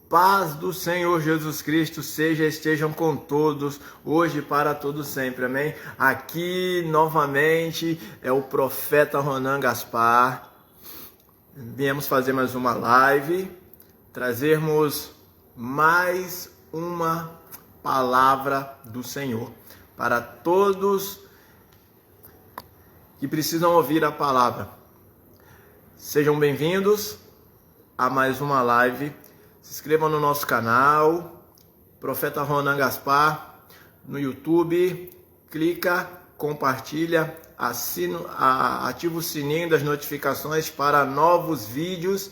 Paz do Senhor Jesus Cristo estejam com todos, hoje e para todo sempre, amém? Aqui novamente é o profeta Ronan Gaspar. Viemos fazer mais uma live, trazermos mais uma palavra do Senhor para todos que precisam ouvir a palavra. Sejam bem-vindos a mais uma live. Se inscrevam no nosso canal, Profeta Ronan Gaspar, no YouTube. Clica, compartilha, ativa o sininho das notificações para novos vídeos,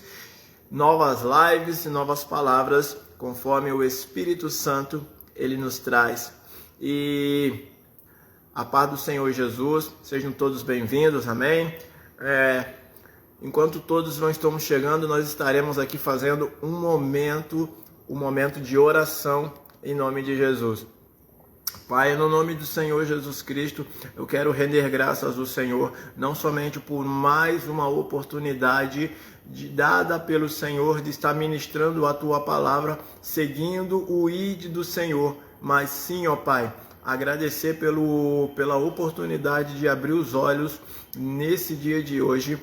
novas lives e novas palavras, conforme o Espírito Santo ele nos traz. E a paz do Senhor Jesus, sejam todos bem-vindos, amém? Enquanto todos não estamos chegando, nós estaremos aqui fazendo um momento de oração em nome de Jesus. Pai, no nome do Senhor Jesus Cristo, eu quero render graças ao Senhor, não somente por mais uma oportunidade dada pelo Senhor de estar ministrando a Tua palavra, seguindo o ID do Senhor, mas sim, ó Pai, agradecer pela oportunidade de abrir os olhos nesse dia de hoje,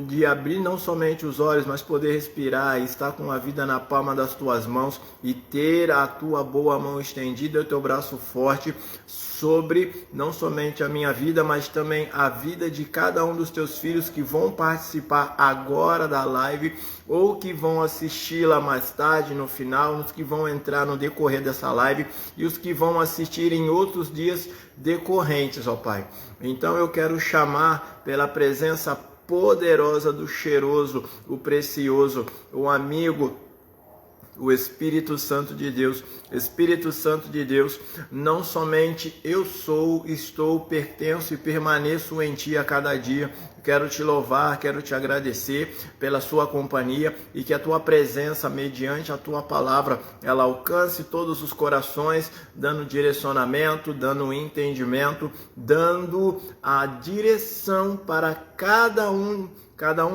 de abrir não somente os olhos, mas poder respirar e estar com a vida na palma das Tuas mãos e ter a Tua boa mão estendida, o Teu braço forte sobre não somente a minha vida, mas também a vida de cada um dos Teus filhos que vão participar agora da live ou que vão assisti-la mais tarde, no final, os que vão entrar no decorrer dessa live e os que vão assistir em outros dias decorrentes, ó Pai. Então eu quero chamar pela presença poderosa do cheiroso, o precioso, o amigo, o Espírito Santo de Deus. Espírito Santo de Deus, não somente eu sou, estou, pertenço e permaneço em Ti a cada dia. Quero Te louvar, quero Te agradecer pela Sua companhia e que a Tua presença, mediante a Tua palavra, ela alcance todos os corações, dando direcionamento, dando entendimento, dando a direção para cada um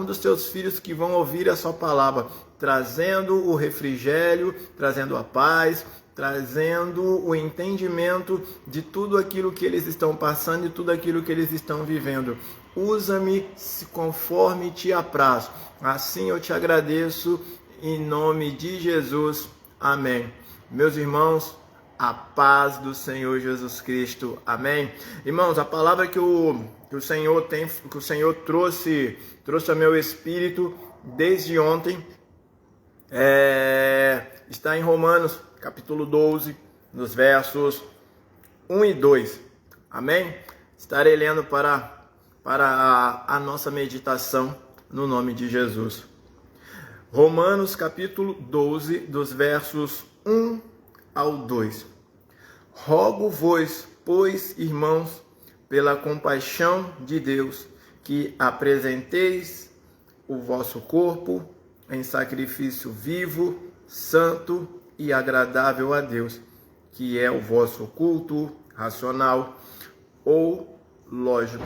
dos Teus filhos que vão ouvir a Sua palavra, trazendo o refrigério, trazendo a paz, trazendo o entendimento de tudo aquilo que eles estão passando e tudo aquilo que eles estão vivendo. Usa-me conforme Te apraz. Assim eu Te agradeço em nome de Jesus. Amém. Meus irmãos, a paz do Senhor Jesus Cristo. Amém. Irmãos, a palavra que o Senhor trouxe ao meu espírito desde ontem está em Romanos, capítulo 12, nos versos 1 e 2. Amém? Estarei lendo para a nossa meditação no nome de Jesus. Romanos, capítulo 12, dos versos 1 ao 2. Rogo-vos, pois, irmãos, pela compaixão de Deus, que apresenteis o vosso corpo em sacrifício vivo, santo e agradável a Deus, que é o vosso culto racional ou lógico.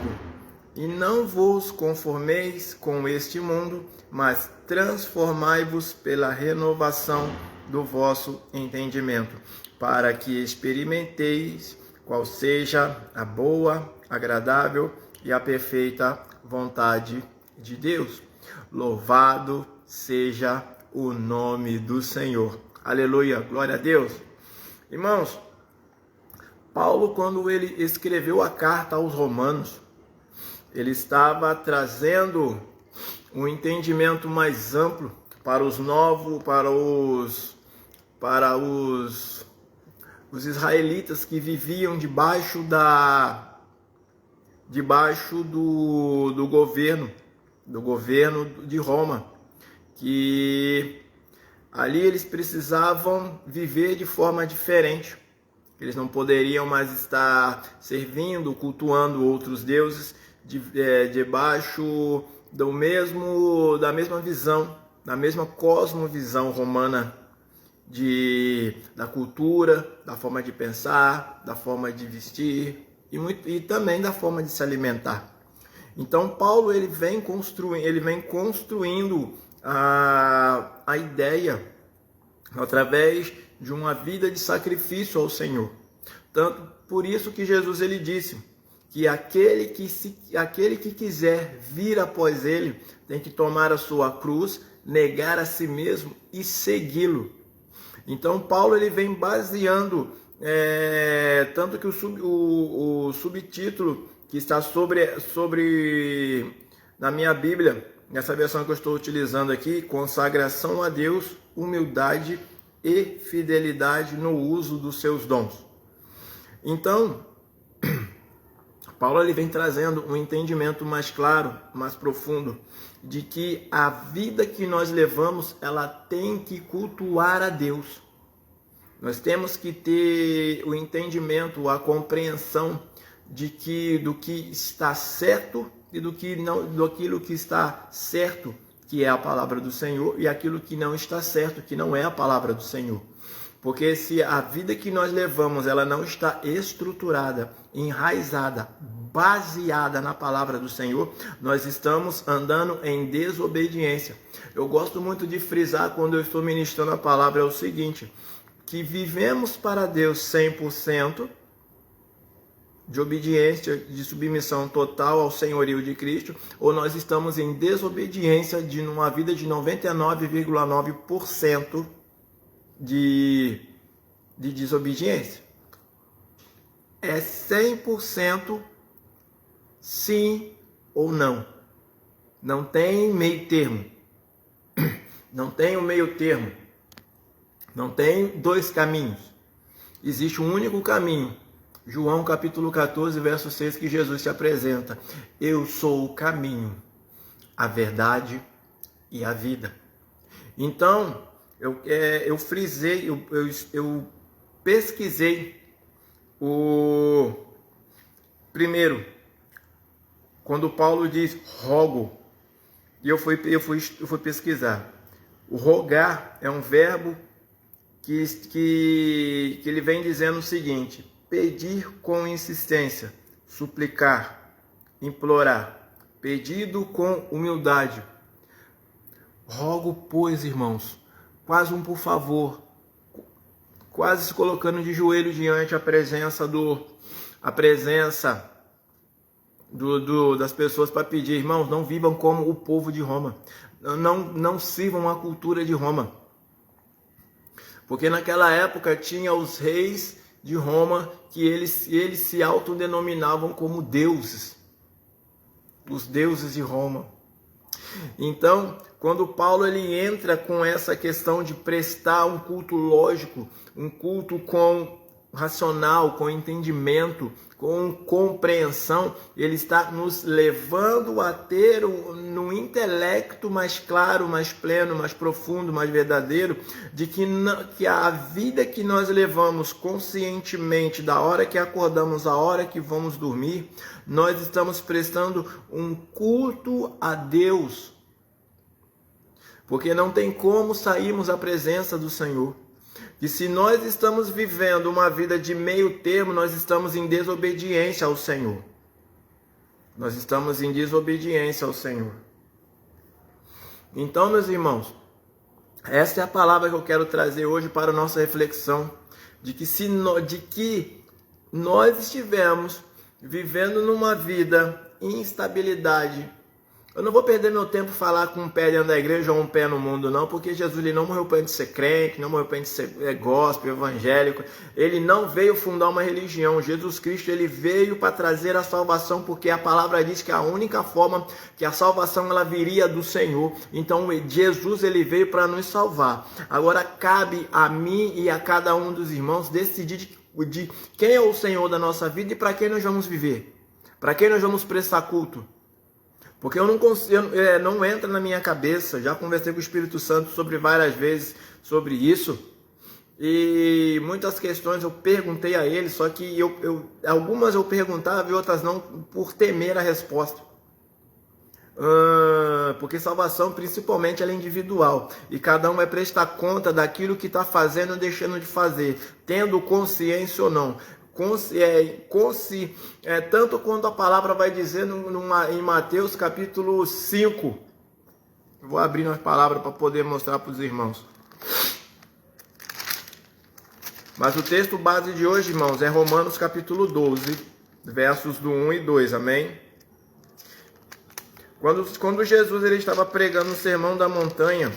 E não vos conformeis com este mundo, mas transformai-vos pela renovação do vosso entendimento, para que experimenteis qual seja a boa, agradável e a perfeita vontade de Deus. Louvado seja o nome do Senhor. Aleluia, glória a Deus. Irmãos, Paulo, quando ele escreveu a carta aos Romanos, ele estava trazendo um entendimento mais amplo para os israelitas que viviam debaixo do governo de Roma, que ali eles precisavam viver de forma diferente. Eles não poderiam mais estar servindo, cultuando outros deuses debaixo da mesma visão, da mesma cosmovisão romana da cultura, da forma de pensar, da forma de vestir e também da forma de se alimentar. Então Paulo ele vem construindo a ideia através de uma vida de sacrifício ao Senhor. Tanto por isso que Jesus ele disse que aquele que quiser vir após ele tem que tomar a sua cruz, negar a si mesmo e segui-lo. Então Paulo ele vem baseando, tanto que o subtítulo que está sobre na minha Bíblia, nessa versão que eu estou utilizando aqui, consagração a Deus, humildade e fidelidade no uso dos seus dons. Então, Paulo ele vem trazendo um entendimento mais claro, mais profundo, de que a vida que nós levamos, ela tem que cultuar a Deus. Nós temos que ter o entendimento, a compreensão do que está certo e daquilo que está certo, que é a palavra do Senhor, e aquilo que não está certo, que não é a palavra do Senhor. Porque se a vida que nós levamos, ela não está estruturada, enraizada, baseada na palavra do Senhor, nós estamos andando em desobediência. Eu gosto muito de frisar quando eu estou ministrando a palavra é o seguinte, que vivemos para Deus 100% de obediência, de submissão total ao senhorio de Cristo, ou nós estamos em desobediência de uma vida de 99,9% de desobediência. É 100% sim ou não. Não tem meio termo. Não tem o meio termo. Não tem dois caminhos. Existe um único caminho. João capítulo 14, verso 6, que Jesus se apresenta. Eu sou o caminho, a verdade e a vida. Então, eu frisei, eu pesquisei primeiro, quando Paulo diz rogo, e eu fui pesquisar. O rogar é um verbo que ele vem dizendo o seguinte: pedir com insistência, suplicar, implorar, pedido com humildade. Rogo, pois, irmãos, quase um por favor, quase se colocando de joelho diante a presença das pessoas para pedir, irmãos, não vivam como o povo de Roma, não sirvam a cultura de Roma, porque naquela época tinha os reis de Roma que eles se autodenominavam como deuses, os deuses de Roma. Então, quando Paulo ele entra com essa questão de prestar um culto lógico, um culto com racional, com entendimento, com compreensão, ele está nos levando a ter um intelecto mais claro, mais pleno, mais profundo, mais verdadeiro, de que a vida que nós levamos conscientemente, da hora que acordamos à hora que vamos dormir, nós estamos prestando um culto a Deus. Porque não tem como sairmos à presença do Senhor. E se nós estamos vivendo uma vida de meio termo, nós estamos em desobediência ao Senhor. Nós estamos em desobediência ao Senhor. Então, meus irmãos, essa é a palavra que eu quero trazer hoje para a nossa reflexão. De que nós estivemos vivendo numa vida em instabilidade. Eu não vou perder meu tempo falar com um pé dentro da igreja ou um pé no mundo, não, porque Jesus ele não morreu para a gente ser crente, não morreu para a gente ser gospel, evangélico. Ele não veio fundar uma religião. Jesus Cristo ele veio para trazer a salvação, porque a palavra diz que a única forma que a salvação ela viria do Senhor. Então Jesus ele veio para nos salvar. Agora cabe a mim e a cada um dos irmãos decidir de quem é o Senhor da nossa vida e para quem nós vamos viver, para quem nós vamos prestar culto. Porque eu não consigo, não entra na minha cabeça. Já conversei com o Espírito Santo sobre várias vezes sobre isso. E muitas questões eu perguntei a ele, só que algumas eu perguntava e outras não, por temer a resposta. Porque salvação principalmente ela é individual. E cada um vai prestar conta daquilo que está fazendo ou deixando de fazer, tendo consciência ou não. Tanto quanto a palavra vai dizer em Mateus capítulo 5. Vou abrir as palavras para poder mostrar para os irmãos. Mas o texto base de hoje, irmãos, é Romanos capítulo 12, versos do 1 e 2, amém? Quando Jesus ele estava pregando o Sermão da Montanha,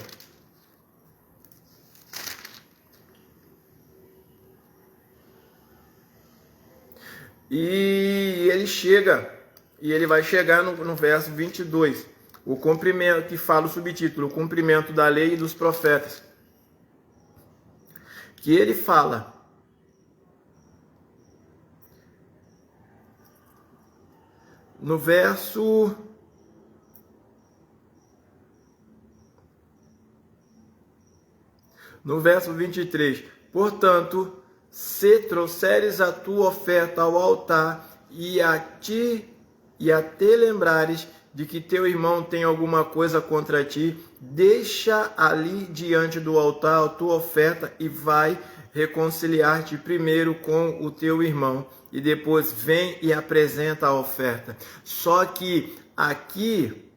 e ele chega, e ele vai chegar no verso 22, o cumprimento, que fala o subtítulo, o cumprimento da lei e dos profetas. Que ele fala: no verso 23, portanto, se trouxeres a tua oferta ao altar e a te lembrares de que teu irmão tem alguma coisa contra ti, deixa ali diante do altar a tua oferta e vai reconciliar-te primeiro com o teu irmão, e depois vem e apresenta a oferta. Só que aqui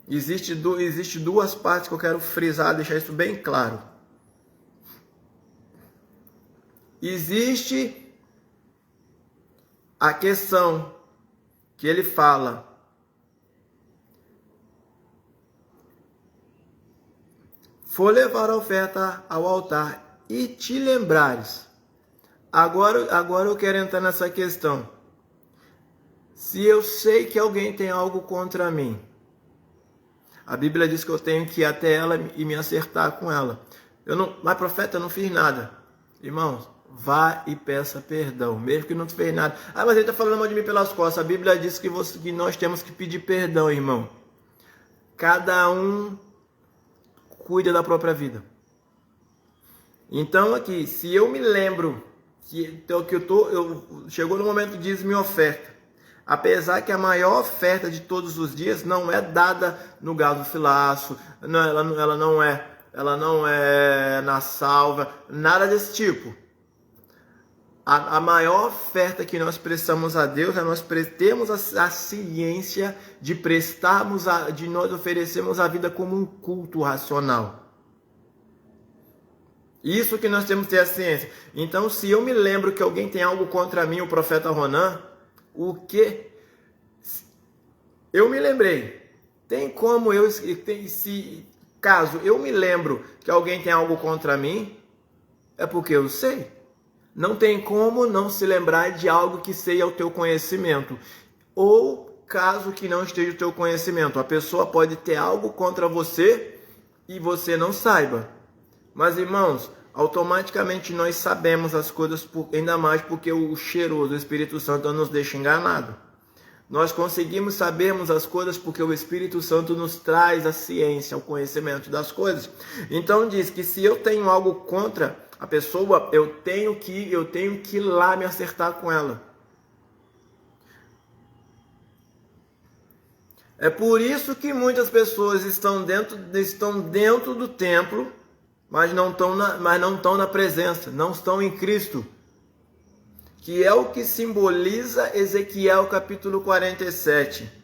existe duas partes que eu quero frisar, deixar isso bem claro. Existe a questão que ele fala: for levar a oferta ao altar e te lembrares. Agora eu quero entrar nessa questão. Se eu sei que alguém tem algo contra mim, a Bíblia diz que eu tenho que ir até ela e me acertar com ela. Mas profeta, eu não fiz nada. Irmãos, vá e peça perdão, mesmo que não fez nada. Ah, mas ele está falando mal de mim pelas costas. A Bíblia diz que nós temos que pedir perdão, irmão. Cada um cuida da própria vida. Então aqui, se eu me lembro chegou no momento de dízimo e oferta, apesar que a maior oferta de todos os dias não é dada no gado filaço, ela não é na salva, nada desse tipo. A maior oferta que nós prestamos a Deus é nós temos a ciência de nós oferecermos a vida como um culto racional. Isso que nós temos que ter a ciência. Então, se eu me lembro que alguém tem algo contra mim, o profeta Ronan, o que? Eu me lembrei. Tem como caso eu me lembro que alguém tem algo contra mim, é porque eu sei. Não tem como não se lembrar de algo que seja o teu conhecimento. Ou caso que não esteja o teu conhecimento. A pessoa pode ter algo contra você e você não saiba. Mas, irmãos, automaticamente nós sabemos as coisas, ainda mais porque o cheiroso, o Espírito Santo, não nos deixa enganado. Nós conseguimos sabermos as coisas porque o Espírito Santo nos traz a ciência, o conhecimento das coisas. Então diz que se eu tenho algo contra a pessoa, eu tenho que ir lá me acertar com ela. É por isso que muitas pessoas estão dentro do templo, mas não estão na presença, não estão em Cristo. Que é o que simboliza Ezequiel capítulo 47.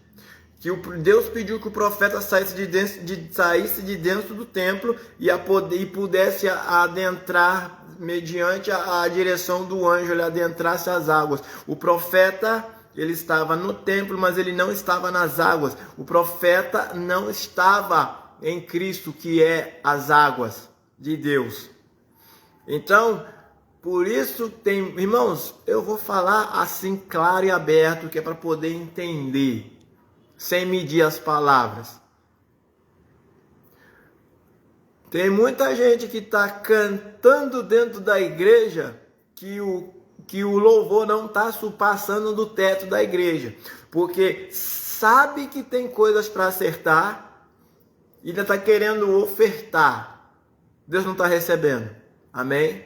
Que Deus pediu que o profeta saísse de dentro do templo e pudesse adentrar, mediante a direção do anjo, ele adentrasse as águas. O profeta, ele estava no templo, mas ele não estava nas águas. O profeta não estava em Cristo, que é as águas de Deus. Então, por isso irmãos, eu vou falar assim claro e aberto, que é para poder entender, sem medir as palavras. Tem muita gente que está cantando dentro da igreja que o louvor não está passando do teto da igreja, porque sabe que tem coisas para acertar e ainda está querendo ofertar. Deus não está recebendo. Amém?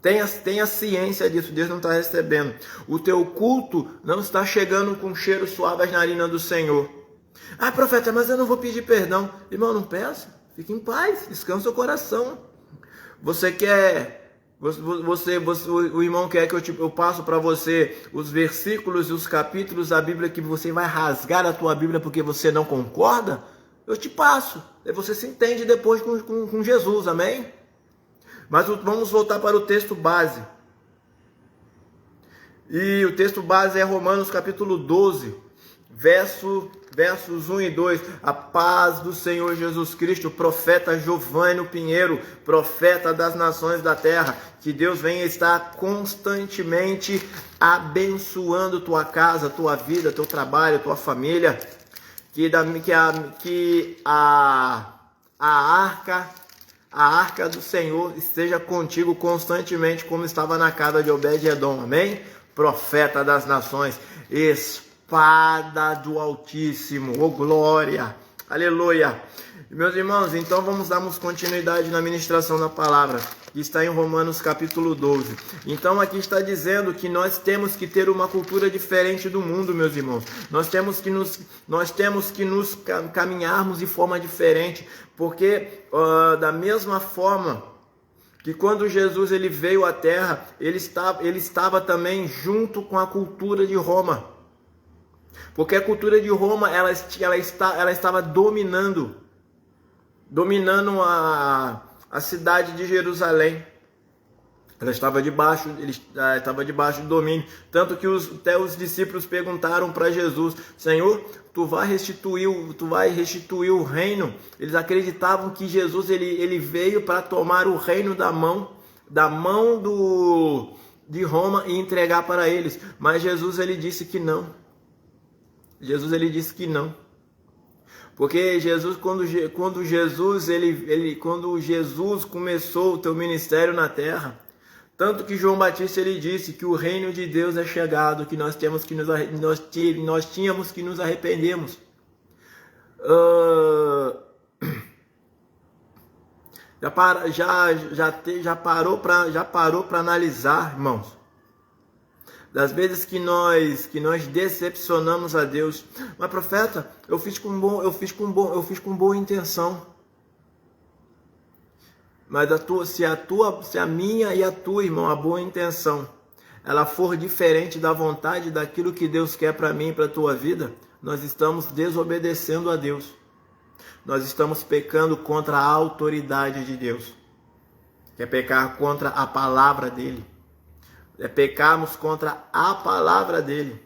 Tenha ciência disso. Deus não está recebendo. O teu culto não está chegando com cheiro suave às narinas do Senhor. Ah, profeta, mas eu não vou pedir perdão. Irmão, não peça. Fique em paz. Descansa o coração. O irmão quer que eu passo para você os versículos e os capítulos da Bíblia que você vai rasgar a tua Bíblia porque você não concorda? Eu te passo. Aí você se entende depois com Jesus, amém? Mas vamos voltar para o texto base. E o texto base é Romanos capítulo 12, versos 1 e 2. A paz do Senhor Jesus Cristo, profeta Giovanni Pinheiro, profeta das nações da terra. Que Deus venha estar constantemente abençoando tua casa, tua vida, teu trabalho, tua família. Que a arca do Senhor esteja contigo constantemente, como estava na casa de Obed-edom. Amém? Profeta das nações, espada do Altíssimo, oh glória, aleluia. Meus irmãos, então vamos darmos continuidade na ministração da palavra, que está em Romanos capítulo 12. Então aqui está dizendo que nós temos que ter uma cultura diferente do mundo, meus irmãos. Nós temos que nos caminharmos de forma diferente, porque da mesma forma que quando Jesus ele veio à terra, ele estava também junto com a cultura de Roma. Porque a cultura de Roma ela estava dominando a cidade de Jerusalém. Ela estava debaixo do domínio. Tanto que até os discípulos perguntaram para Jesus: Senhor, tu vai restituir o reino? Eles acreditavam que Jesus ele veio para tomar o reino da mão de Roma e entregar para eles. Mas Jesus ele disse que não. Porque Jesus, quando Jesus começou o teu ministério na terra, tanto que João Batista ele disse que o reino de Deus é chegado, que nós tínhamos que nos arrependermos. Já parou para analisar, irmãos, das vezes que nós decepcionamos a Deus. Mas profeta, eu fiz com boa intenção. Mas se a minha e a tua, irmão, a boa intenção, ela for diferente da vontade daquilo que Deus quer para mim e para a tua vida, nós estamos desobedecendo a Deus. Nós estamos pecando contra a autoridade de Deus. É pecar contra a palavra dele. É pecarmos contra a palavra dele.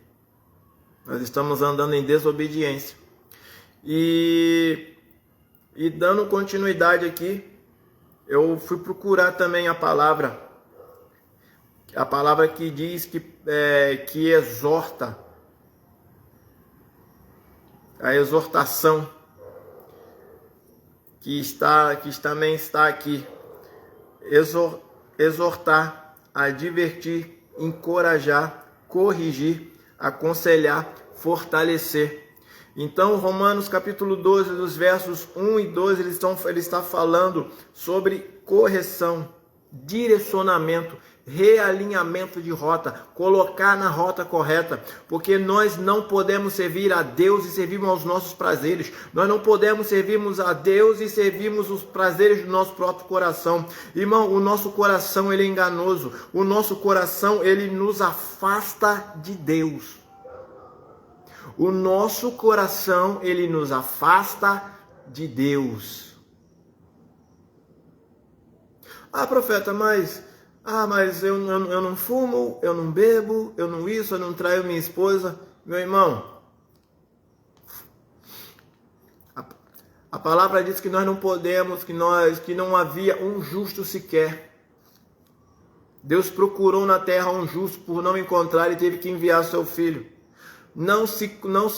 Nós estamos andando em desobediência. E dando continuidade aqui, eu fui procurar também a palavra que diz que exorta, a exortação que também está aqui, exortar, advertir, encorajar, corrigir, aconselhar, fortalecer. Então, Romanos capítulo 12, dos versos 1 e 2, ele está falando sobre correção, direcionamento, realinhamento de rota, colocar na rota correta, porque nós não podemos servir a Deus e servirmos aos nossos prazeres. Nós não podemos servirmos a Deus e servirmos os prazeres do nosso próprio coração. Irmão, o nosso coração ele é enganoso. O nosso coração ele nos afasta de Deus. O nosso coração, ele nos afasta de Deus. Ah, profeta, mas eu não fumo, eu não bebo, eu não traio minha esposa. Meu irmão, a palavra diz que nós não podemos, que não havia um justo sequer. Deus procurou na terra um justo, por não encontrar, e teve que enviar seu filho. Não se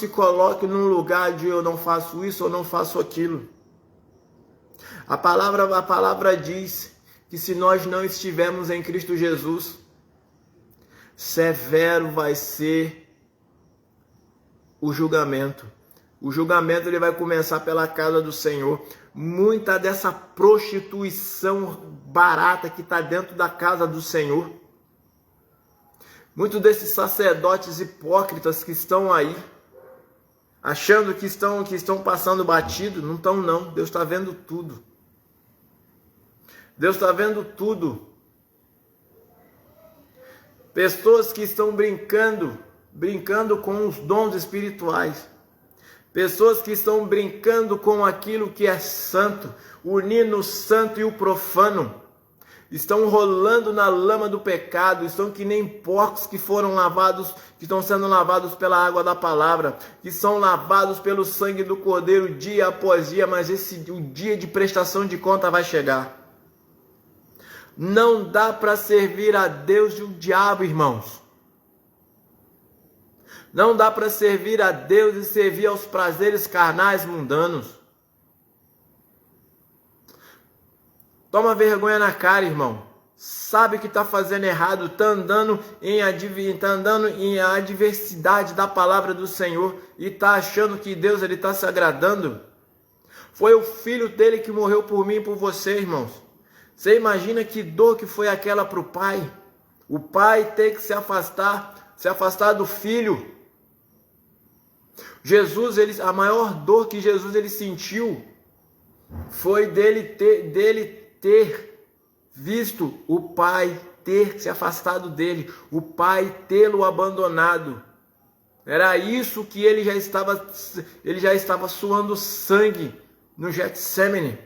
coloque num lugar de eu não faço isso ou não faço aquilo. A palavra diz que se nós não estivermos em Cristo Jesus, severo vai ser o julgamento. O julgamento ele vai começar pela casa do Senhor. Muita dessa prostituição barata que está dentro da casa do Senhor. Muitos desses sacerdotes hipócritas que estão aí, achando que estão passando batido, não estão não. Deus está vendo tudo. Deus está vendo tudo. Pessoas que estão brincando com os dons espirituais. Pessoas que estão brincando com aquilo que é santo, unindo o santo e o profano. estão rolando na lama do pecado, estão que nem porcos que foram lavados, que estão sendo lavados pela água da palavra, que são lavados pelo sangue do Cordeiro dia após dia, mas o dia de prestação de conta vai chegar. Não dá para servir a Deus e o diabo, irmãos. Não dá para servir a Deus e servir aos prazeres carnais mundanos. Toma vergonha na cara, irmão. Sabe que está fazendo errado, está andando em adversidade da palavra do Senhor e está achando que Deus está se agradando. Foi o filho dele que morreu por mim e por você, irmãos. Você imagina que dor que foi aquela para o pai? O pai ter que se afastar do filho. Jesus, a maior dor que Jesus sentiu foi dele ter visto o pai ter se afastado dele, o pai tê-lo abandonado. Era isso que ele já estava suando sangue no Getsemane.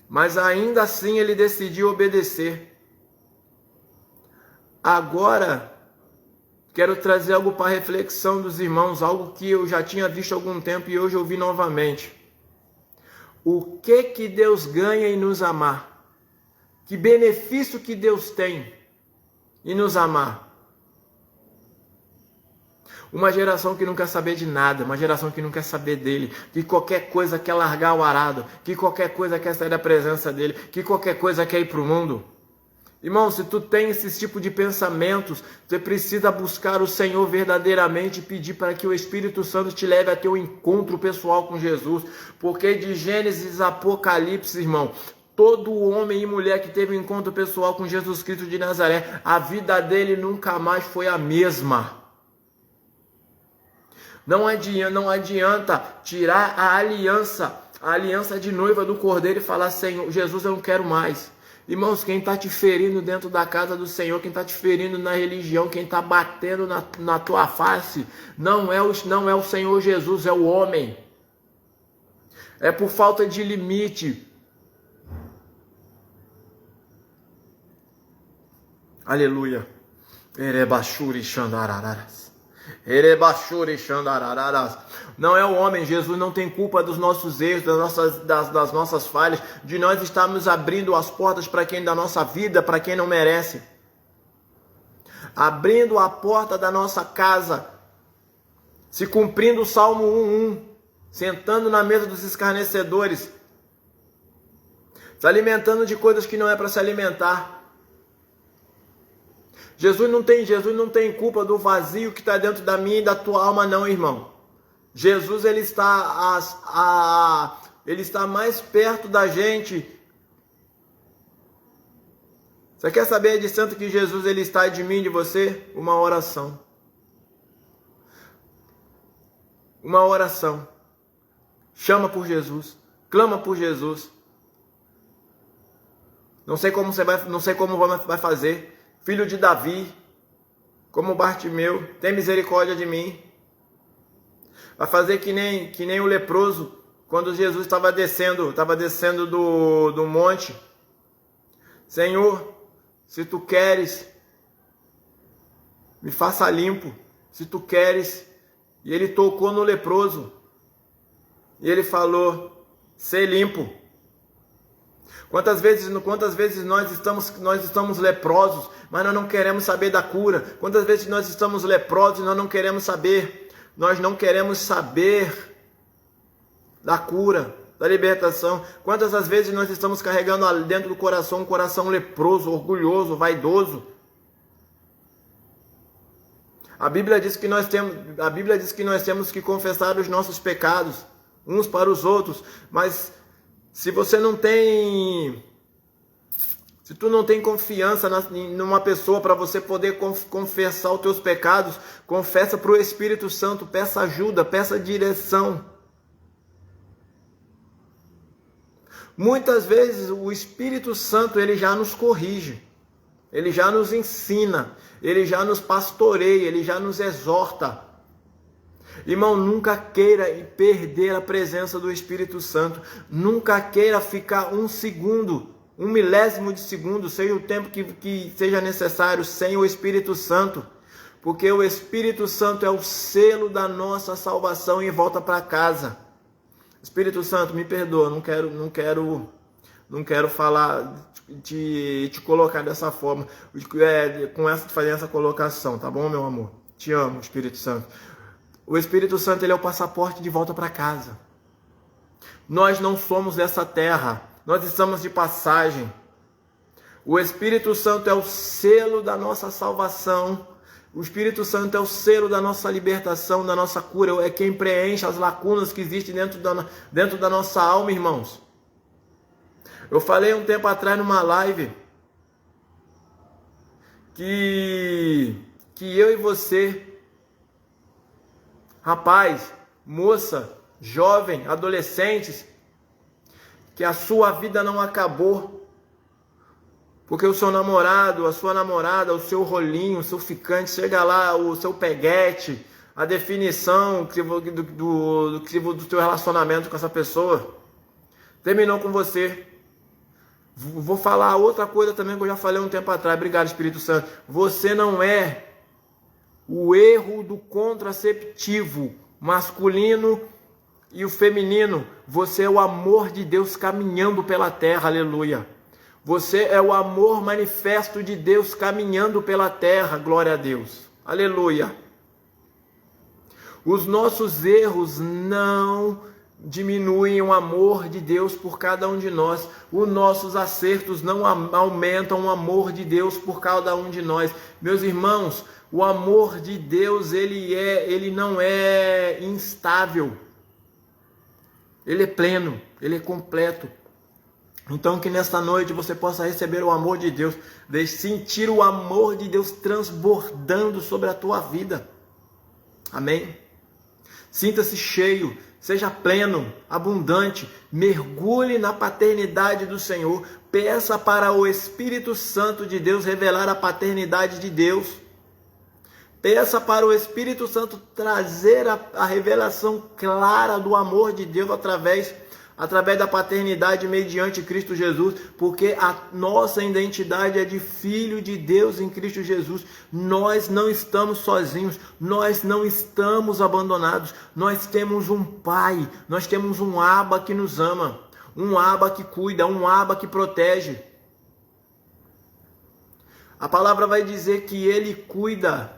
Mas ainda assim ele decidiu obedecer. Agora, quero trazer algo para a reflexão dos irmãos, algo que eu já tinha visto há algum tempo e hoje eu vi novamente. O que Deus ganha em nos amar? Que benefício que Deus tem em nos amar? Uma geração que não quer saber de nada, uma geração que não quer saber dele, que qualquer coisa quer largar o arado, que qualquer coisa quer sair da presença dele, que qualquer coisa quer ir para o mundo. Irmão, se tu tem esse tipo de pensamentos, você precisa buscar o Senhor verdadeiramente e pedir para que o Espírito Santo te leve a ter um encontro pessoal com Jesus. Porque de Gênesis a Apocalipse, irmão, todo homem e mulher que teve um encontro pessoal com Jesus Cristo de Nazaré, a vida dele nunca mais foi a mesma. Não adianta tirar a aliança de noiva do Cordeiro e falar: Senhor, Jesus, eu não quero mais. Irmãos, quem está te ferindo dentro da casa do Senhor, quem está te ferindo na religião, quem está batendo na tua face, não é o Senhor Jesus, é o homem. É por falta de limite. Aleluia. Erebachuri xandararas. Erebachuri xandararas. Não é o homem. Jesus não tem culpa dos nossos erros, das nossas falhas, de nós estarmos abrindo as portas para quem da nossa vida, para quem não merece. Abrindo a porta da nossa casa, se cumprindo o Salmo 1:1, sentando na mesa dos escarnecedores, se alimentando de coisas que não é para se alimentar. Jesus não tem culpa do vazio que está dentro da minha e da tua alma, não, irmão. Jesus, ele está mais perto da gente. Você quer saber a distância que Jesus ele está de mim e de você? Uma oração. Uma oração. Chama por Jesus. Clama por Jesus. Não sei como vai fazer. Filho de Davi, como Bartimeu, tem misericórdia de mim. Vai fazer que nem o leproso, quando Jesus estava descendo do monte. Senhor, se tu queres, me faça limpo. Se tu queres. E ele tocou no leproso. E ele falou: ser limpo. Quantas vezes nós estamos leprosos, mas nós não queremos saber da cura? Quantas vezes nós estamos leprosos e nós não queremos saber da cura, da libertação? Quantas das vezes nós estamos carregando dentro do coração um coração leproso, orgulhoso, vaidoso? A Bíblia diz que nós temos que confessar os nossos pecados uns para os outros, mas se tu não tem confiança numa pessoa para você poder confessar os teus pecados, confessa para o Espírito Santo, peça ajuda, peça direção. Muitas vezes o Espírito Santo ele já nos corrige, ele já nos ensina, ele já nos pastoreia, ele já nos exorta. Irmão, nunca queira perder a presença do Espírito Santo. Nunca queira ficar um segundo 1 milésimo de segundo, seja o tempo que seja necessário, sem o Espírito Santo. Porque o Espírito Santo é o selo da nossa salvação e volta para casa. Espírito Santo, me perdoa, não quero falar, te colocar dessa forma, fazendo essa colocação, tá bom, meu amor? Te amo, Espírito Santo. O Espírito Santo, ele é o passaporte de volta para casa. Nós não somos dessa terra, nós estamos de passagem. O Espírito Santo é o selo da nossa salvação. O Espírito Santo é o selo da nossa libertação, da nossa cura. É quem preenche as lacunas que existem dentro da nossa alma, irmãos. Eu falei um tempo atrás numa live que eu e você, rapaz, moça, jovem, adolescentes, que a sua vida não acabou. Porque o seu namorado, a sua namorada, o seu rolinho, o seu ficante, chega lá, o seu peguete, a definição do seu relacionamento com essa pessoa, terminou com você. Vou falar outra coisa também que eu já falei um tempo atrás. Obrigado, Espírito Santo. Você não é o erro do contraceptivo masculino e o feminino. Você é o amor de Deus caminhando pela terra, aleluia. Você é o amor manifesto de Deus caminhando pela terra, glória a Deus, aleluia. Os nossos erros não diminuem o amor de Deus por cada um de nós. Os nossos acertos não aumentam o amor de Deus por cada um de nós. Meus irmãos, o amor de Deus, ele não é instável. Ele é pleno, ele é completo. Então que nesta noite você possa receber o amor de Deus, sentir o amor de Deus transbordando sobre a tua vida. Amém? Sinta-se cheio, seja pleno, abundante, mergulhe na paternidade do Senhor, peça para o Espírito Santo de Deus revelar a paternidade de Deus. Peça para o Espírito Santo trazer a revelação clara do amor de Deus através da paternidade mediante Cristo Jesus, porque a nossa identidade é de filho de Deus em Cristo Jesus. Nós não estamos sozinhos, nós não estamos abandonados, nós temos um Pai, nós temos um Abba que nos ama, um Abba que cuida, um Abba que protege. A palavra vai dizer que Ele cuida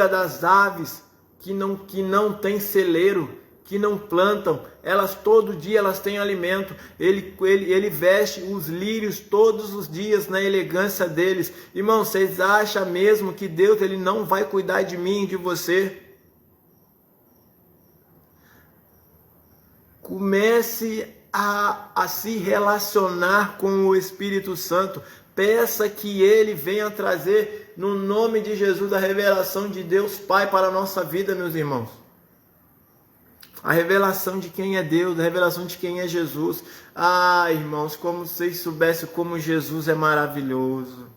das aves que não têm celeiro, que não plantam, elas todo dia elas têm alimento. Ele veste os lírios todos os dias na elegância deles. Irmão, vocês acham mesmo que Deus ele não vai cuidar de mim e de você? Comece a se relacionar com o Espírito Santo. Peça que Ele venha trazer, no nome de Jesus, a revelação de Deus Pai para a nossa vida, meus irmãos. A revelação de quem é Deus, a revelação de quem é Jesus. Ah, irmãos, como vocês soubessem como Jesus é maravilhoso.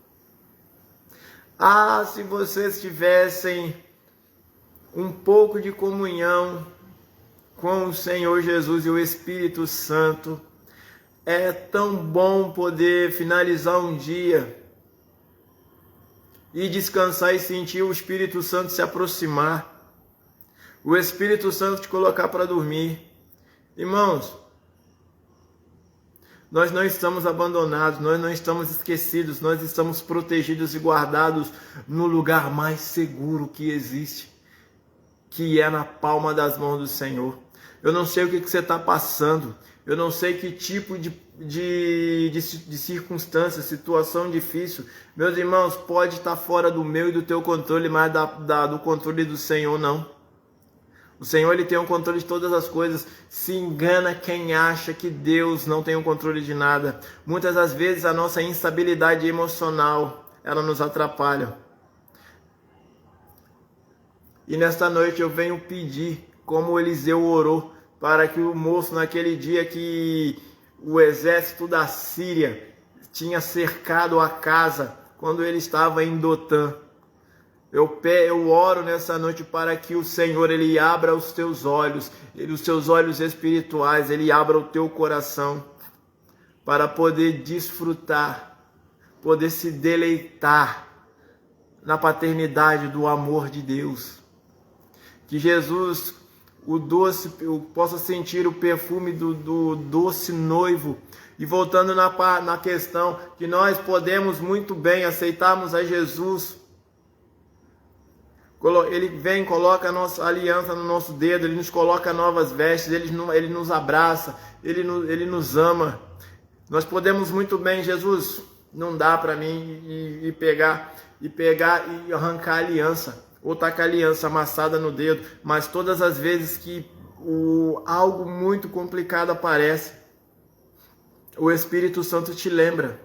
Ah, se vocês tivessem um pouco de comunhão com o Senhor Jesus e o Espírito Santo. É tão bom poder finalizar um dia e descansar e sentir o Espírito Santo se aproximar. O Espírito Santo te colocar para dormir. Irmãos, nós não estamos abandonados, nós não estamos esquecidos, nós estamos protegidos e guardados no lugar mais seguro que existe, que é na palma das mãos do Senhor. Eu não sei o que você está passando, eu não sei que tipo de circunstância, situação difícil. Meus irmãos, pode estar fora do meu e do teu controle, mas do controle do Senhor não. O Senhor ele tem o controle de todas as coisas. Se engana quem acha que Deus não tem o controle de nada. Muitas das vezes a nossa instabilidade emocional, ela nos atrapalha. E nesta noite eu venho pedir, como Eliseu orou, para que o moço, naquele dia que o exército da Síria tinha cercado a casa, quando ele estava em Dotã, eu oro nessa noite para que o Senhor ele abra os teus olhos, os teus olhos espirituais, ele abra o teu coração, para poder desfrutar, poder se deleitar na paternidade do amor de Deus. Que Jesus, o doce, possa sentir o perfume do doce noivo. E voltando na questão que nós podemos muito bem aceitarmos a Jesus. Ele vem, coloca a nossa aliança no nosso dedo, Ele nos coloca novas vestes, Ele nos abraça, Ele nos ama. Nós podemos muito bem, Jesus, não dá para mim e pegar e arrancar a aliança, ou tá com a aliança amassada no dedo, mas todas as vezes que algo muito complicado aparece, o Espírito Santo te lembra.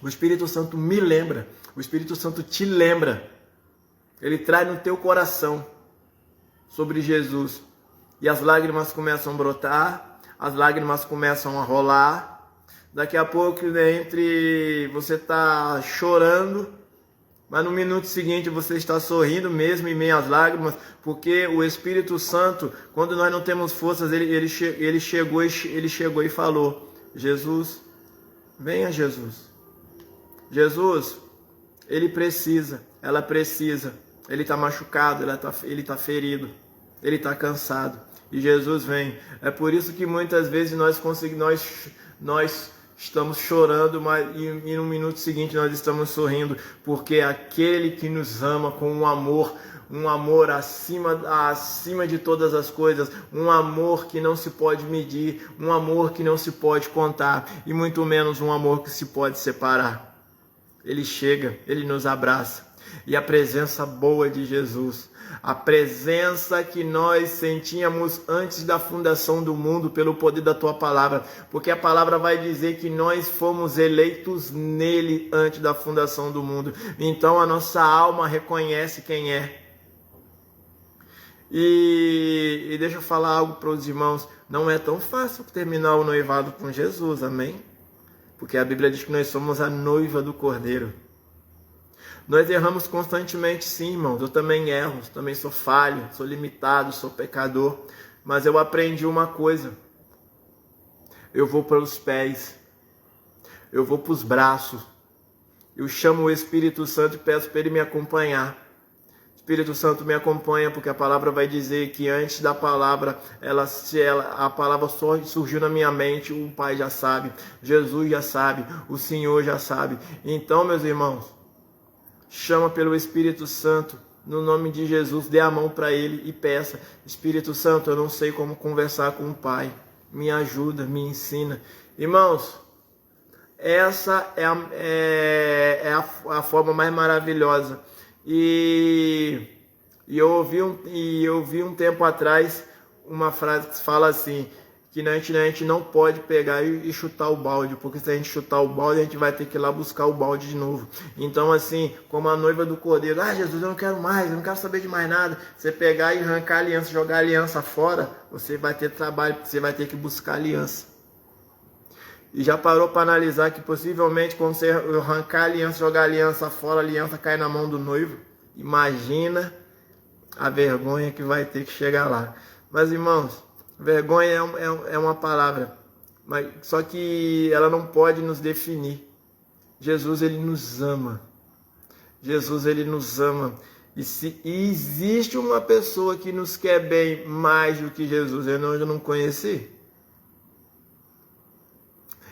O Espírito Santo me lembra. O Espírito Santo te lembra. Ele traz no teu coração sobre Jesus. E as lágrimas começam a brotar. As lágrimas começam a rolar. Daqui a pouco, entre você está chorando, mas no minuto seguinte você está sorrindo mesmo em meio às lágrimas, porque o Espírito Santo, quando nós não temos forças, ele chegou e falou: Jesus, venha Jesus. Jesus, ele precisa, ela precisa, ele está machucado, ele está ferido, ele está cansado, e Jesus vem. É por isso que muitas vezes nós estamos chorando, mas e no minuto seguinte nós estamos sorrindo, porque aquele que nos ama com um amor acima de todas as coisas, um amor que não se pode medir, um amor que não se pode contar, e muito menos um amor que se pode separar. Ele chega, ele nos abraça, e a presença boa de Jesus, a presença que nós sentíamos antes da fundação do mundo pelo poder da tua palavra, porque a palavra vai dizer que nós fomos eleitos nele antes da fundação do mundo. Então a nossa alma reconhece quem é. E deixa eu falar algo para os irmãos: não é tão fácil terminar o noivado com Jesus, amém? Porque a Bíblia diz que nós somos a noiva do Cordeiro. Nós erramos constantemente, sim, irmãos. Eu também erro, também sou falho, sou limitado, sou pecador. Mas eu aprendi uma coisa: eu vou para os pés, eu vou para os braços, eu chamo o Espírito Santo e peço para ele me acompanhar. Espírito Santo, me acompanha, porque a palavra vai dizer que antes da palavra, a palavra só surgiu na minha mente, o Pai já sabe, Jesus já sabe, o Senhor já sabe. Então, meus irmãos, chama pelo Espírito Santo, no nome de Jesus, dê a mão para ele e peça: Espírito Santo, eu não sei como conversar com o Pai, me ajuda, me ensina. Irmãos, essa é a forma mais maravilhosa. E eu ouvi um tempo atrás uma frase que fala assim, que a gente não pode pegar e chutar o balde, porque se a gente chutar o balde, a gente vai ter que ir lá buscar o balde de novo. Então, assim, como a noiva do Cordeiro: Jesus, eu não quero mais, eu não quero saber de mais nada. Você pegar e arrancar a aliança, jogar a aliança fora, você vai ter trabalho, você vai ter que buscar a aliança. E já parou para analisar que possivelmente quando você arrancar a aliança, jogar a aliança fora, a aliança cai na mão do noivo? Imagina a vergonha que vai ter que chegar lá. Mas, irmãos, vergonha é uma palavra, mas só que ela não pode nos definir. Jesus, ele nos ama. Jesus, ele nos ama. E se existe uma pessoa que nos quer bem mais do que Jesus, eu não conheci.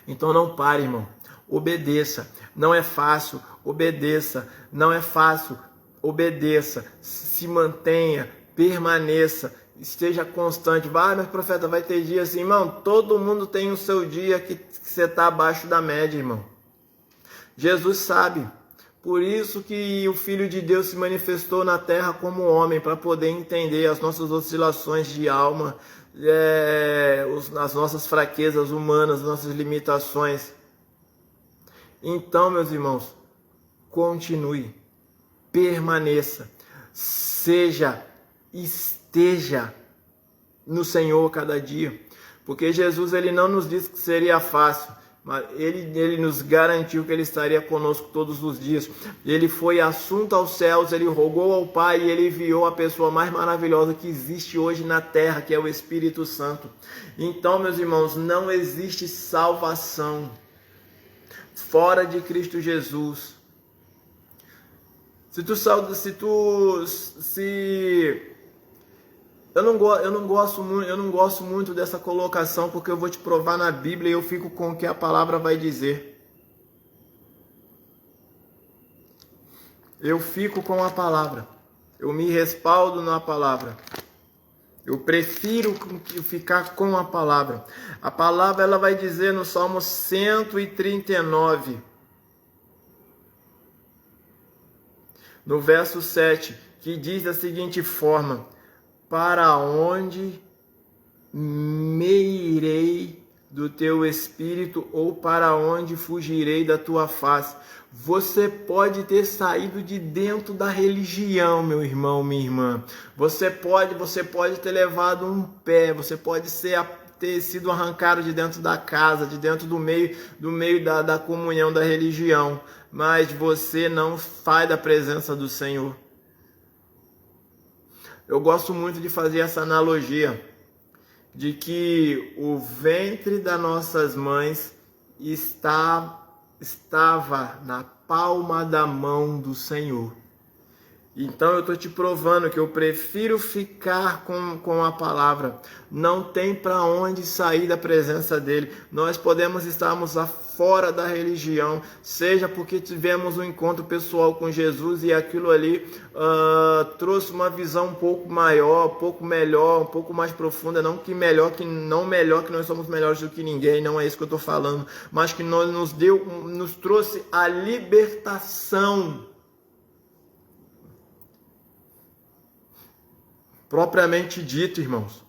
Então não pare, irmão. Obedeça. Não é fácil. Obedeça. Não é fácil. Obedeça. Se mantenha. Permaneça. Esteja constante. Mas profeta, vai ter dia assim, irmão. Todo mundo tem o seu dia que você está abaixo da média, irmão. Jesus sabe. Por isso que o Filho de Deus se manifestou na terra como homem, para poder entender as nossas oscilações de alma, as nossas fraquezas humanas, as nossas limitações. Então, meus irmãos, continue, permaneça, esteja no Senhor cada dia, porque Jesus, ele não nos disse que seria fácil, mas ele nos garantiu que ele estaria conosco todos os dias. Ele foi assunto aos céus, ele rogou ao Pai e ele enviou a pessoa mais maravilhosa que existe hoje na terra, que é o Espírito Santo. Então, meus irmãos, não existe salvação fora de Cristo Jesus. Eu não gosto muito dessa colocação, porque eu vou te provar na Bíblia e eu fico com o que a palavra vai dizer. Eu fico com a palavra. Eu me respaldo na palavra. Eu prefiro ficar com a palavra. A palavra ela vai dizer no Salmo 139, no verso 7, que diz da seguinte forma: para onde me irei do teu espírito, ou para onde fugirei da tua face? Você pode ter saído de dentro da religião, meu irmão, minha irmã. Você pode ter levado um pé, você pode ter sido arrancado de dentro da casa, de dentro do meio da comunhão da religião, mas você não sai da presença do Senhor. Eu gosto muito de fazer essa analogia de que o ventre das nossas mães estava na palma da mão do Senhor. Então eu estou te provando que eu prefiro ficar com a palavra. Não tem para onde sair da presença dele. Nós podemos estarmos fora da religião, seja porque tivemos um encontro pessoal com Jesus e aquilo ali trouxe uma visão um pouco maior, um pouco melhor, um pouco mais profunda. Não melhor que nós somos melhores do que ninguém, não é isso que eu estou falando, mas que nos trouxe a libertação propriamente dito, irmãos.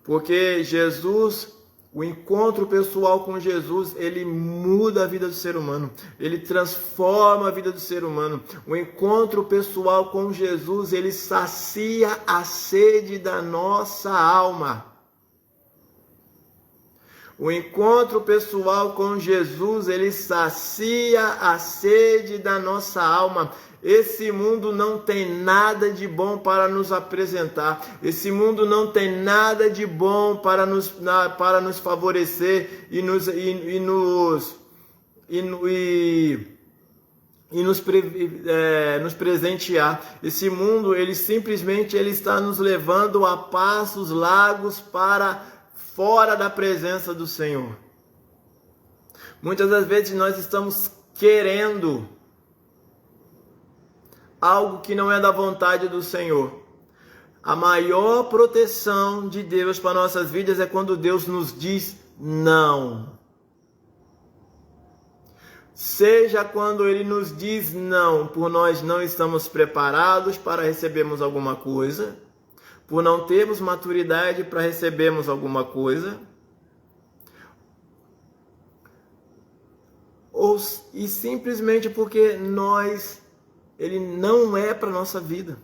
Porque Jesus, o encontro pessoal com Jesus, ele muda a vida do ser humano. Ele transforma a vida do ser humano. O encontro pessoal com Jesus, ele sacia a sede da nossa alma. O encontro pessoal com Jesus, ele sacia a sede da nossa alma. Esse mundo não tem nada de bom para nos apresentar. Esse mundo não tem nada de bom para nos favorecer e nos presentear. Esse mundo, ele simplesmente está nos levando a passos largos para fora da presença do Senhor. Muitas das vezes nós estamos querendo algo que não é da vontade do Senhor. A maior proteção de Deus para nossas vidas é quando Deus nos diz não. Seja quando Ele nos diz não, por nós não estamos preparados para recebermos alguma coisa, por não termos maturidade para recebermos alguma coisa, e simplesmente porque ele não é para a nossa vida.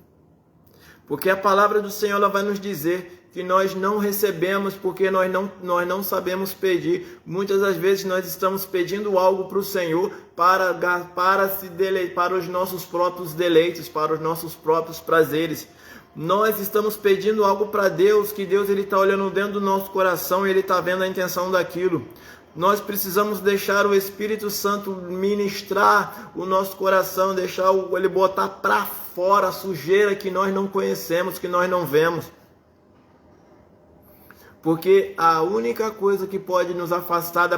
Porque a palavra do Senhor ela vai nos dizer que nós não recebemos porque nós não sabemos pedir. Muitas das vezes nós estamos pedindo algo para o Senhor para os nossos próprios deleites, para os nossos próprios prazeres. Nós estamos pedindo algo para Deus, que Deus está olhando dentro do nosso coração e Ele está vendo a intenção daquilo. Nós precisamos deixar o Espírito Santo ministrar o nosso coração, deixar Ele botar para fora a sujeira que nós não conhecemos, que nós não vemos. Porque a única coisa que pode nos afastar da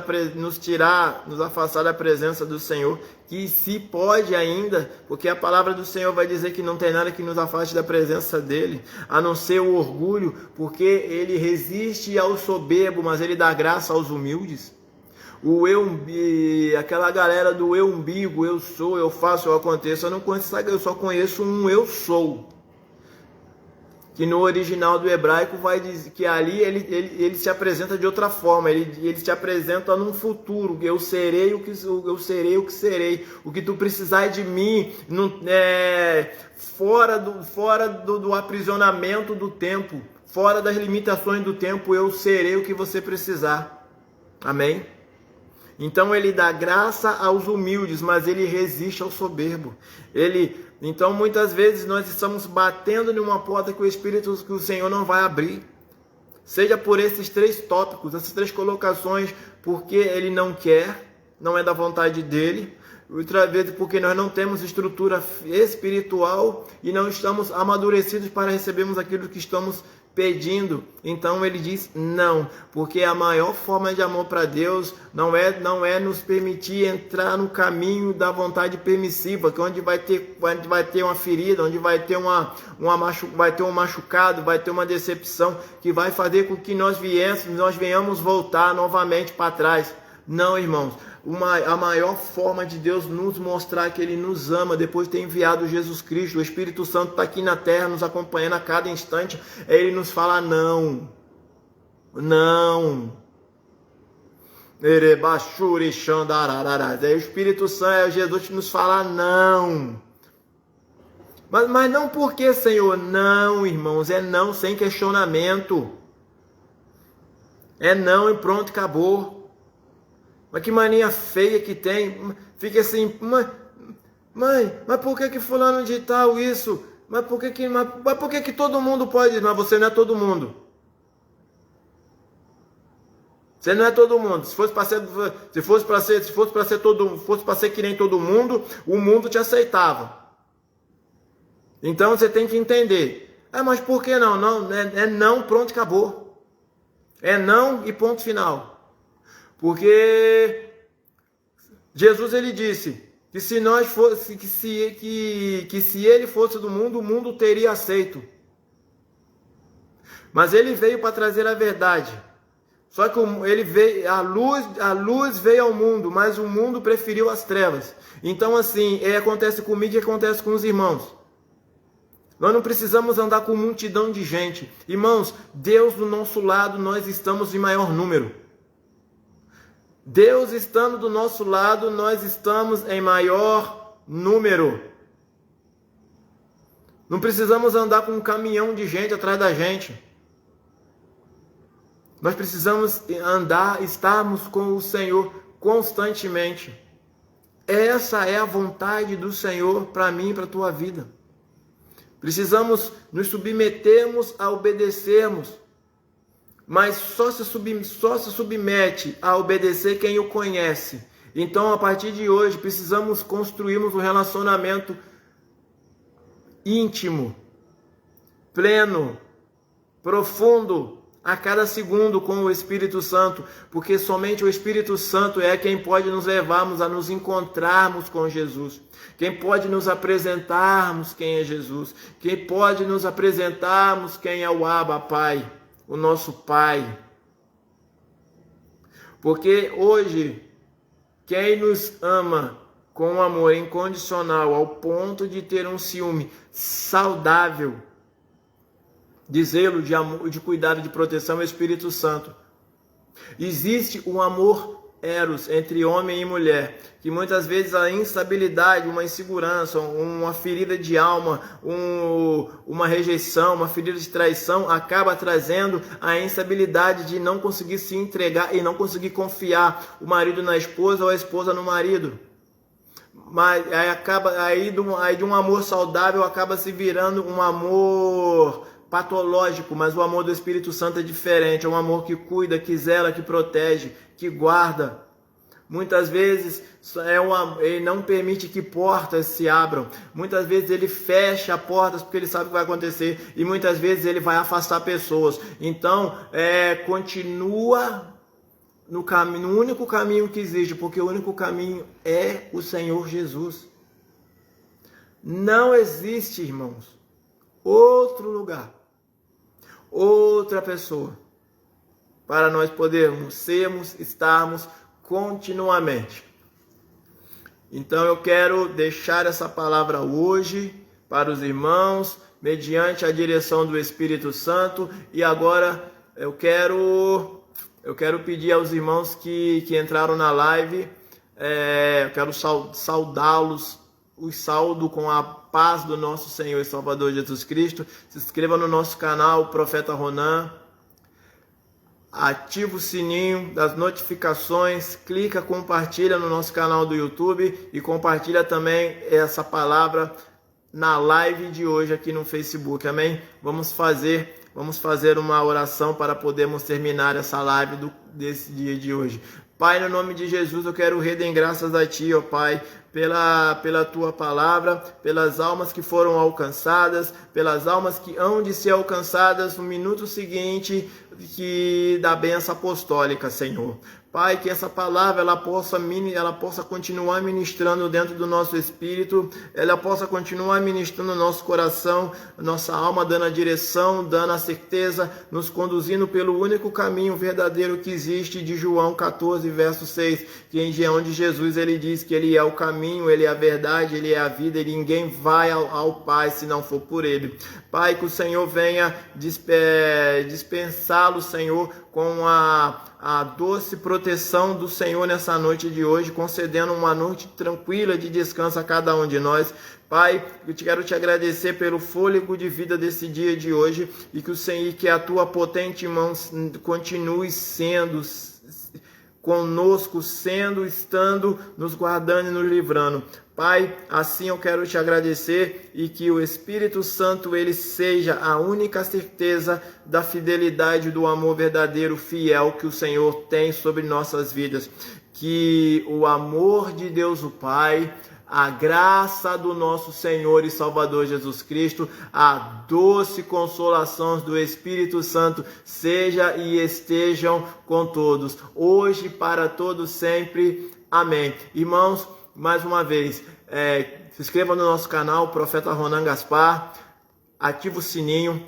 presença do Senhor, que se pode ainda, porque a palavra do Senhor vai dizer que não tem nada que nos afaste da presença dele, a não ser o orgulho, porque ele resiste ao soberbo, mas ele dá graça aos humildes. Aquela galera do eu umbigo, eu sou, eu faço, eu aconteço, eu só conheço um eu sou. Que no original do hebraico vai dizer que ali ele se apresenta de outra forma, ele se apresenta num futuro, eu serei o que serei, o que tu precisar de mim, fora do aprisionamento do tempo, fora das limitações do tempo, eu serei o que você precisar. Amém? Então ele dá graça aos humildes, mas ele resiste ao soberbo. Então muitas vezes nós estamos batendo numa porta que o Senhor não vai abrir. Seja por esses 3 tópicos, essas 3 colocações, porque ele não quer, não é da vontade dele. Outra vez porque nós não temos estrutura espiritual e não estamos amadurecidos para recebermos aquilo que estamos pedindo. Então ele diz não, porque a maior forma de amor para Deus não é nos permitir entrar no caminho da vontade permissiva, que onde vai ter uma ferida, onde vai ter um machucado, vai ter uma decepção que vai fazer com que nós venhamos voltar novamente para trás. Não, irmãos. A maior forma de Deus nos mostrar que Ele nos ama, depois de ter enviado Jesus Cristo, o Espírito Santo está aqui na terra, nos acompanhando a cada instante, Ele nos fala não. Não. O Espírito Santo, Jesus nos fala não. Mas não porque, Senhor? Não, irmãos, é não sem questionamento. É não e pronto, acabou. Mas que mania feia que tem. Fica assim, mãe, mas por que fulano de tal isso? Mas por que todo mundo pode? Mas você não é todo mundo. Você não é todo mundo. Se fosse para ser que nem todo mundo, o mundo te aceitava. Então você tem que entender. Mas por que não? Não, é não, pronto, acabou. É não e ponto final. Porque Jesus ele disse que se ele fosse do mundo, o mundo teria aceito. Mas ele veio para trazer a verdade. Só que a luz veio ao mundo, mas o mundo preferiu as trevas. Então assim, acontece comigo e acontece com os irmãos. Nós não precisamos andar com multidão de gente. Irmãos, Deus do nosso lado, nós estamos em maior número. Deus estando do nosso lado, nós estamos em maior número. Não precisamos andar com um caminhão de gente atrás da gente. Nós precisamos estarmos com o Senhor constantemente. Essa é a vontade do Senhor para mim e para a tua vida. Precisamos nos submetermos a obedecermos. Mas só se submete a obedecer quem o conhece. Então, a partir de hoje, precisamos construirmos um relacionamento íntimo, pleno, profundo, a cada segundo com o Espírito Santo, porque somente o Espírito Santo é quem pode nos levarmos a nos encontrarmos com Jesus, quem pode nos apresentarmos quem é Jesus, quem pode nos apresentarmos quem é o Abba Pai, o nosso Pai. Porque hoje, quem nos ama com um amor incondicional, ao ponto de ter um ciúme saudável, de zelo, de amor, de cuidado, de proteção, é o Espírito Santo. Existe um amor eros entre homem e mulher, que muitas vezes a instabilidade, uma insegurança, uma ferida de alma, uma rejeição, uma ferida de traição acaba trazendo a instabilidade de não conseguir se entregar e não conseguir confiar, o marido na esposa ou a esposa no marido. Mas aí de um amor saudável acaba se virando um amor patológico, mas o amor do Espírito Santo é diferente, é um amor que cuida, que zela, que protege, que guarda. Muitas vezes ele não permite que portas se abram, muitas vezes ele fecha portas porque ele sabe o que vai acontecer, e muitas vezes ele vai afastar pessoas. Então, continua no único caminho que existe, porque o único caminho é o Senhor Jesus. Não existe, irmãos, outro lugar, outra pessoa, para nós podermos estarmos continuamente. Então eu quero deixar essa palavra hoje para os irmãos, mediante a direção do Espírito Santo, e agora eu quero pedir aos irmãos que entraram na live, eu quero saudá-los, os saúdo com a paz do nosso Senhor e Salvador Jesus Cristo. Se inscreva no nosso canal, Profeta Ronan. ativa o sininho das notificações, clica, compartilha no nosso canal do YouTube e compartilha também essa palavra na live de hoje aqui no Facebook, amém? Vamos fazer uma oração para podermos terminar essa live desse dia de hoje. Pai, no nome de Jesus, eu quero render graças a Ti, ó Pai, pela Tua palavra, pelas almas que foram alcançadas, pelas almas que hão de ser alcançadas no minuto seguinte da bênção apostólica, Senhor. Pai, que essa palavra ela possa continuar ministrando dentro do nosso espírito, ela possa continuar ministrando no nosso coração, nossa alma, dando a direção, dando a certeza, nos conduzindo pelo único caminho verdadeiro que existe, de João 14, verso 6, que onde Jesus ele diz que Ele é o caminho, Ele é a verdade, Ele é a vida, e ninguém vai ao Pai se não for por Ele. Pai, que o Senhor venha dispensá-lo, Senhor, com a doce proteção do Senhor nessa noite de hoje, concedendo uma noite tranquila de descanso a cada um de nós. Pai, eu quero te agradecer pelo fôlego de vida desse dia de hoje e que a tua potente mão continue sendo conosco, estando, nos guardando e nos livrando. Pai, assim eu quero te agradecer e que o Espírito Santo ele seja a única certeza da fidelidade, do amor verdadeiro, fiel que o Senhor tem sobre nossas vidas. Que o amor de Deus o Pai, a graça do nosso Senhor e Salvador Jesus Cristo, a doce consolação do Espírito Santo seja e estejam com todos, hoje para todos sempre. Amém. Irmãos, mais uma vez, se inscreva no nosso canal, Profeta Ronan Gaspar, ativa o sininho,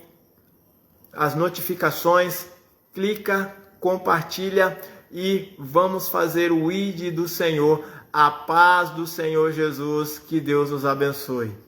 as notificações, clica, compartilha e vamos fazer o ID do Senhor, a paz do Senhor Jesus, que Deus nos abençoe.